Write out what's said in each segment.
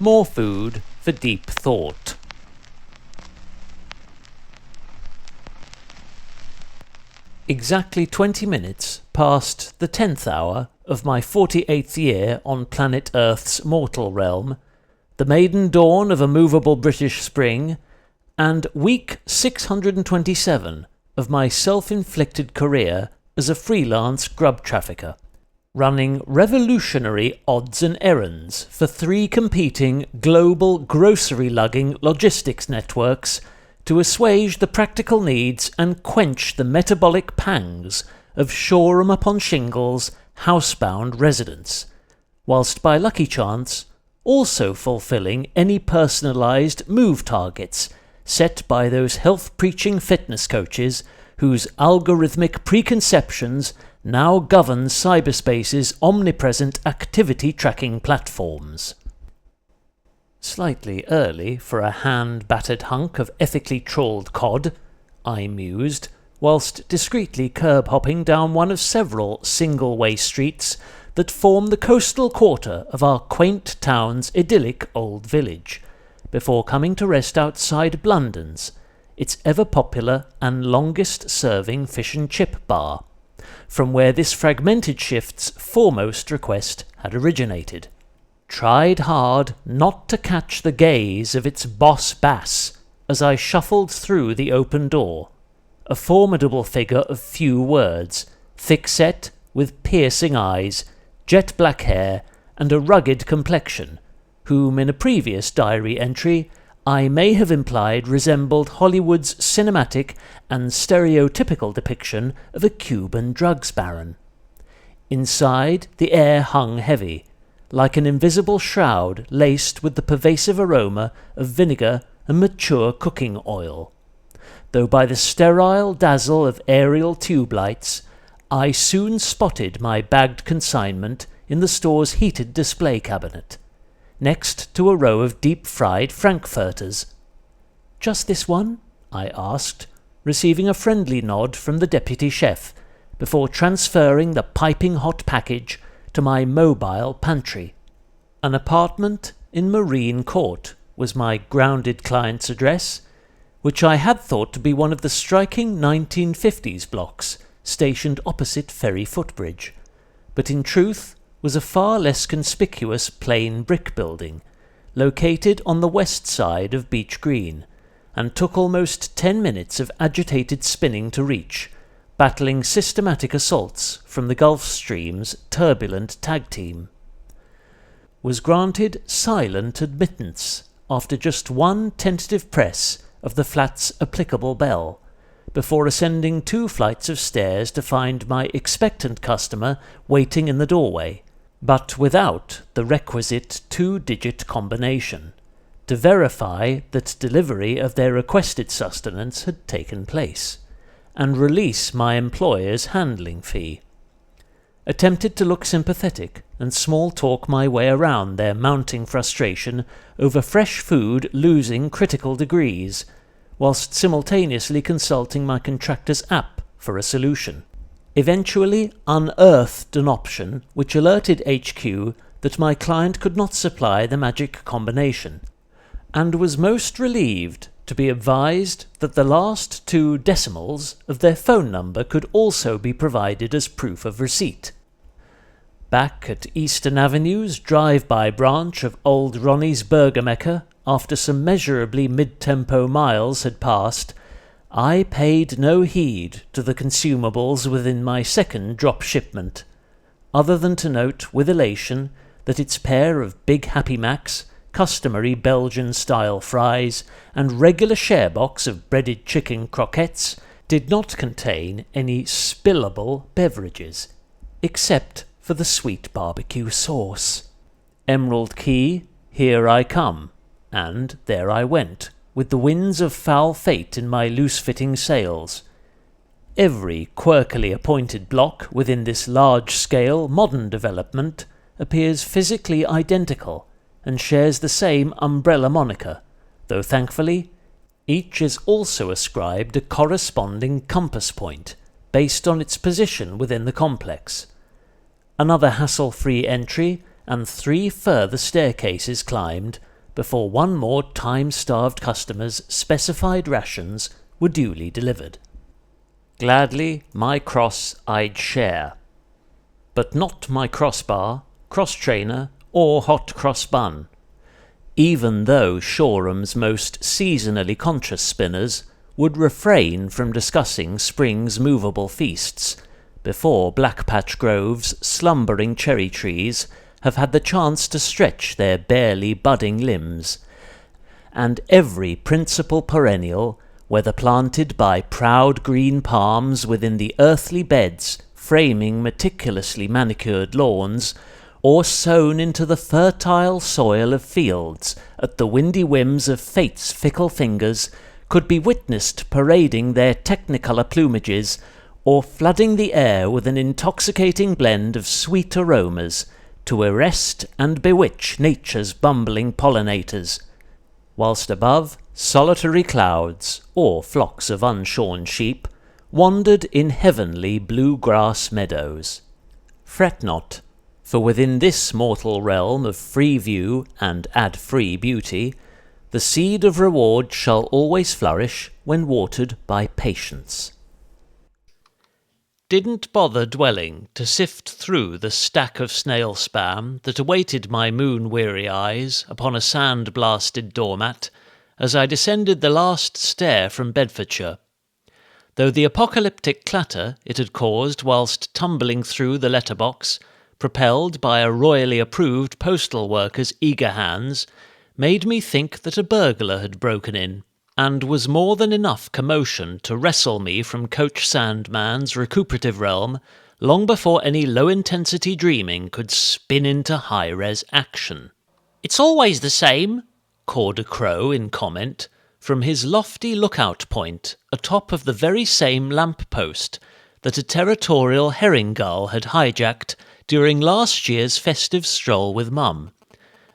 more food for deep thought. Exactly 20 minutes past the 10th hour of my 48th year on planet Earth's mortal realm, the maiden dawn of a movable British spring, and week 627 of my self-inflicted career as a freelance grub trafficker, running revolutionary odds and errands for 3 competing global grocery-lugging logistics networks to assuage the practical needs and quench the metabolic pangs of Shoreham-upon-Shingle's housebound residents, whilst by lucky chance also fulfilling any personalised move targets set by those health-preaching fitness coaches whose algorithmic preconceptions now govern cyberspace's omnipresent activity-tracking platforms. Slightly early for a hand-battered hunk of ethically trawled cod, I mused, whilst discreetly curb-hopping down one of several single-way streets that form the coastal quarter of our quaint town's idyllic old village, before coming to rest outside Blundon's, its ever-popular and longest-serving fish and chip bar, from where this fragmented shift's foremost request had originated. Tried hard not to catch the gaze of its boss bass as I shuffled through the open door, a formidable figure of few words, thick-set, with piercing eyes, jet-black hair, and a rugged complexion, whom in a previous diary entry I may have implied resembled Hollywood's cinematic and stereotypical depiction of a Cuban drugs baron. Inside, the air hung heavy, like an invisible shroud laced with the pervasive aroma of vinegar and mature cooking oil, though by the sterile dazzle of aerial tube lights I soon spotted my bagged consignment in the store's heated display cabinet, next to a row of deep-fried frankfurters. "Just this one?" I asked, receiving a friendly nod from the deputy chef, before transferring the piping-hot package to my mobile pantry. An apartment in Marine Court was my grounded client's address, which I had thought to be one of the striking 1950s blocks stationed opposite Ferry Footbridge, but in truth was a far less conspicuous plain brick building, located on the west side of Beach Green, and took almost 10 minutes of agitated spinning to reach, battling systematic assaults from the Gulf Stream's turbulent tag team. Was granted silent admittance after just one tentative press of the flat's applicable bell, before ascending 2 flights of stairs to find my expectant customer waiting in the doorway, but without the requisite 2-digit combination, to verify that delivery of their requested sustenance had taken place, and release my employer's handling fee. Attempted to look sympathetic and small-talk my way around their mounting frustration over fresh food losing critical degrees, whilst simultaneously consulting my contractor's app for a solution. Eventually unearthed an option which alerted HQ that my client could not supply the magic combination, and was most relieved to be advised that the last 2 decimals of their phone number could also be provided as proof of receipt. Back at Eastern Avenue's drive-by branch of Old Ronnie's Burger Mecca, after some measurably mid-tempo miles had passed, I paid no heed to the consumables within my second drop shipment, other than to note with elation that its pair of Big Happy Macs, customary Belgian-style fries, and regular share box of breaded chicken croquettes did not contain any spillable beverages, except for the sweet barbecue sauce. Emerald Key, here I come, and there I went, with the winds of foul fate in my loose-fitting sails. Every quirkily appointed block within this large-scale modern development appears physically identical and shares the same umbrella moniker, though thankfully each is also ascribed a corresponding compass point based on its position within the complex. Another hassle-free entry and 3 further staircases climbed before one more time-starved customer's specified rations were duly delivered. Gladly my cross I'd share, but not my crossbar, cross-trainer, or hot cross-bun, even though Shoreham's most seasonally conscious spinners would refrain from discussing spring's movable feasts before Blackpatch Grove's slumbering cherry trees have had the chance to stretch their barely budding limbs, and every principal perennial, whether planted by proud green palms within the earthly beds framing meticulously manicured lawns, or sown into the fertile soil of fields at the windy whims of fate's fickle fingers, could be witnessed parading their technicolor plumages, or flooding the air with an intoxicating blend of sweet aromas to arrest and bewitch nature's bumbling pollinators, whilst above solitary clouds, or flocks of unshorn sheep, wandered in heavenly blue-grass meadows. Fret not, for within this mortal realm of free view and ad-free beauty, the seed of reward shall always flourish when watered by patience. Didn't bother dwelling to sift through the stack of snail spam that awaited my moon-weary eyes upon a sand-blasted doormat as I descended the last stair from Bedfordshire, though the apocalyptic clatter it had caused whilst tumbling through the letterbox, propelled by a royally approved postal worker's eager hands, made me think that a burglar had broken in, and was more than enough commotion to wrestle me from Coach Sandman's recuperative realm long before any low-intensity dreaming could spin into high-res action. "It's always the same," cawed a crow in comment, from his lofty lookout point atop of the very same lamp-post that a territorial herring gull had hijacked during last year's festive stroll with Mum,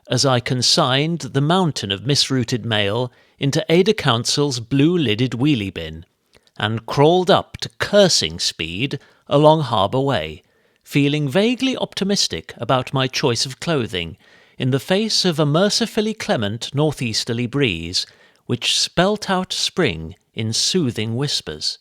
as I consigned the mountain of misrouted mail into Ada Council's blue-lidded wheelie bin, and crawled up to cursing speed along Harbour Way, feeling vaguely optimistic about my choice of clothing in the face of a mercifully clement northeasterly breeze, which spelt out spring in soothing whispers.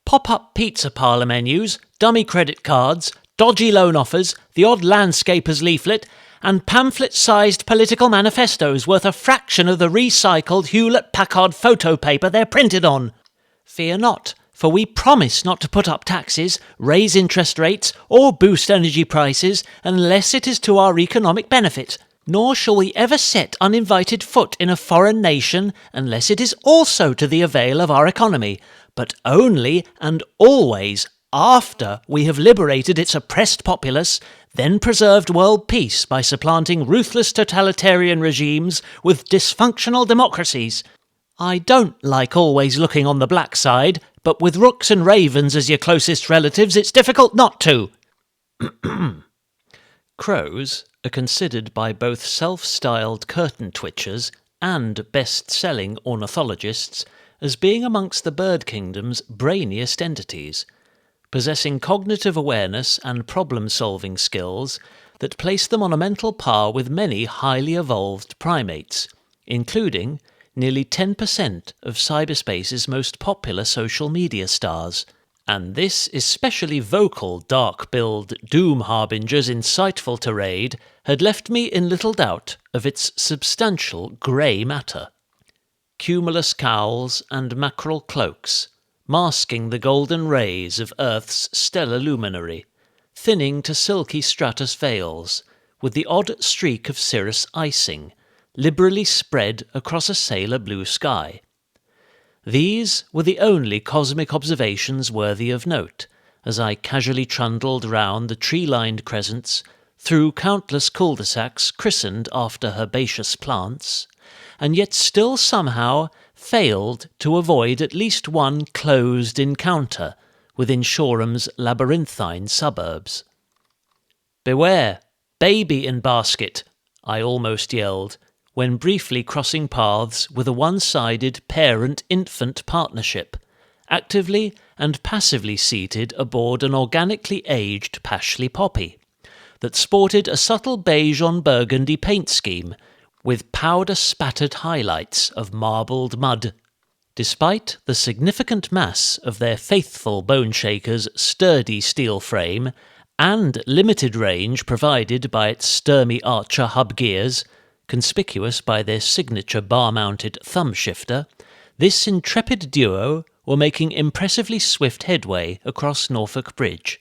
Pop-up pizza parlour menus, dummy credit cards, dodgy loan offers, the odd landscaper's leaflet, and pamphlet-sized political manifestos worth a fraction of the recycled Hewlett-Packard photo paper they're printed on. Fear not, for we promise not to put up taxes, raise interest rates, or boost energy prices unless it is to our economic benefit. Nor shall we ever set uninvited foot in a foreign nation unless it is also to the avail of our economy, but only and always after we have liberated its oppressed populace, then preserved world peace by supplanting ruthless totalitarian regimes with dysfunctional democracies. I don't like always looking on the black side, but with rooks and ravens as your closest relatives, it's difficult not to. Crows are considered by both self-styled curtain twitchers and best-selling ornithologists as being amongst the bird kingdom's brainiest entities, possessing cognitive awareness and problem-solving skills that place them on a mental par with many highly evolved primates, including nearly 10% of cyberspace's most popular social media stars. And this especially vocal dark-billed doom harbinger's insightful tirade had left me in little doubt of its substantial grey matter. Cumulus cowls and mackerel cloaks, masking the golden rays of Earth's stellar luminary, thinning to silky stratus veils, with the odd streak of cirrus icing, liberally spread across a sailor blue sky. These were the only cosmic observations worthy of note, as I casually trundled round the tree-lined crescents, through countless cul-de-sacs christened after herbaceous plants, and yet still somehow failed to avoid at least one closed encounter within Shoreham's labyrinthine suburbs. "Beware! Baby in basket!" I almost yelled, when briefly crossing paths with a one-sided parent-infant partnership, actively and passively seated aboard an organically aged Pashley poppy, that sported a subtle beige-on-burgundy paint scheme, with powder-spattered highlights of marbled mud. Despite the significant mass of their faithful Boneshaker's sturdy steel frame and limited range provided by its Sturmey Archer hub gears, conspicuous by their signature bar-mounted thumb shifter, this intrepid duo were making impressively swift headway across Norfolk Bridge,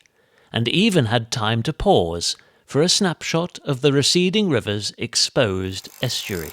and even had time to pause for a snapshot of the receding river's exposed estuary.